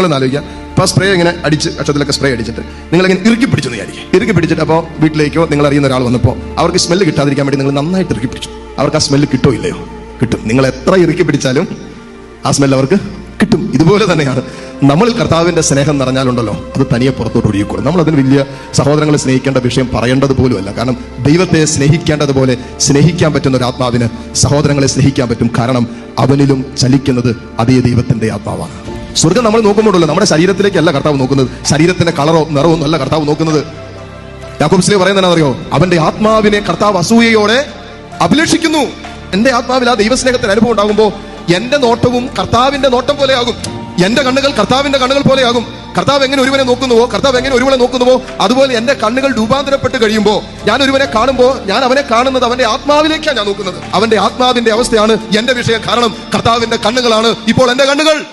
നിങ്ങളൊന്ന് ആലോചിക്കുക. അപ്പോൾ സ്പ്രേ ഇങ്ങനെ അടിച്ച് കക്ഷത്തിലൊക്കെ സ്പ്രേ അടിച്ചിട്ട് നിങ്ങളിങ്ങനെ ഇറുക്കി പിടിച്ചെന്ന് വിചാരിക്കും. ഇറുക്കി പിടിച്ചിട്ട് അപ്പോൾ വീട്ടിലേക്കോ നിങ്ങൾ അറിയുന്ന ഒരാൾ വന്നപ്പോൾ അവർക്ക് സ്മെല്ല് കിട്ടാതിരിക്കാൻ വേണ്ടി നിങ്ങൾ നന്നായിട്ട് ഇറുക്കി പിടിച്ചു. അവർക്ക് ആ സ്മെല്ല് കിട്ടോ ഇല്ലയോ? കിട്ടും. നിങ്ങൾ എത്ര ഇറുക്കി പിടിച്ചാലും ആ സ്മെല്ല് അവർക്ക് കിട്ടും. ഇതുപോലെ തന്നെയാണ് നമ്മളിൽ കർത്താവിന്റെ സ്നേഹം നിറഞ്ഞാലുണ്ടല്ലോ, അത് തനിയെ പുറത്തോട്ട് ഒഴുകിക്കോളും. നമ്മൾ അതിന് വലിയ സഹോദരങ്ങളെ സ്നേഹിക്കേണ്ട വിഷയം പറയേണ്ടത് പോലുമല്ല. കാരണം ദൈവത്തെ സ്നേഹിക്കേണ്ടതുപോലെ സ്നേഹിക്കാൻ പറ്റുന്ന ഒരു ആത്മാവിന് സഹോദരങ്ങളെ സ്നേഹിക്കാൻ പറ്റും. കാരണം അവനിലും ചലിക്കുന്നത് അതേ ദൈവത്തിന്റെ ആത്മാവാണ്. സ്വർഗം നമ്മൾ നോക്കുമ്പോഴല്ലോ, നമ്മുടെ ശരീരത്തിലേക്കല്ല കർത്താവ് നോക്കുന്നത്, ശരീരത്തിന്റെ കളറോ നിറവോ അല്ല കർത്താവ് നോക്കുന്നത്. യാക്കോബ് ശ്ലീഹ പറയുന്നത് അറിയോ? അവന്റെ ആത്മാവിനെ കർത്താവ് അസൂയയോടെ അഭിലഷിക്കുന്നു. എന്റെ ആത്മാവിൽ ആ ദൈവസ്നേഹത്തിന് അനുഭവം ഉണ്ടാകുമ്പോൾ എന്റെ നോട്ടവും കർത്താവിന്റെ നോട്ടം പോലെയാകും. എന്റെ കണ്ണുകൾ കർത്താവിന്റെ കണ്ണുകൾ പോലെയാകും. കർത്താവ് എങ്ങനെ ഒരുവനെ നോക്കുന്നുവോ, കർത്താവ് എങ്ങനെ ഒരുവനെ നോക്കുന്നുവോ, അതുപോലെ എന്റെ കണ്ണുകൾ രൂപാന്തരപ്പെട്ട് കഴിയുമ്പോൾ ഞാൻ ഒരുവനെ കാണുമ്പോൾ ഞാൻ അവനെ കാണുന്നത് അവന്റെ ആത്മാവിലേക്കാണ് ഞാൻ നോക്കുന്നത്. അവന്റെ ആത്മാവിന്റെ അവസ്ഥയാണ് എന്റെ വിഷയം. കാരണം കർത്താവിന്റെ കണ്ണുകളാണ് ഇപ്പോൾ എന്റെ കണ്ണുകൾ.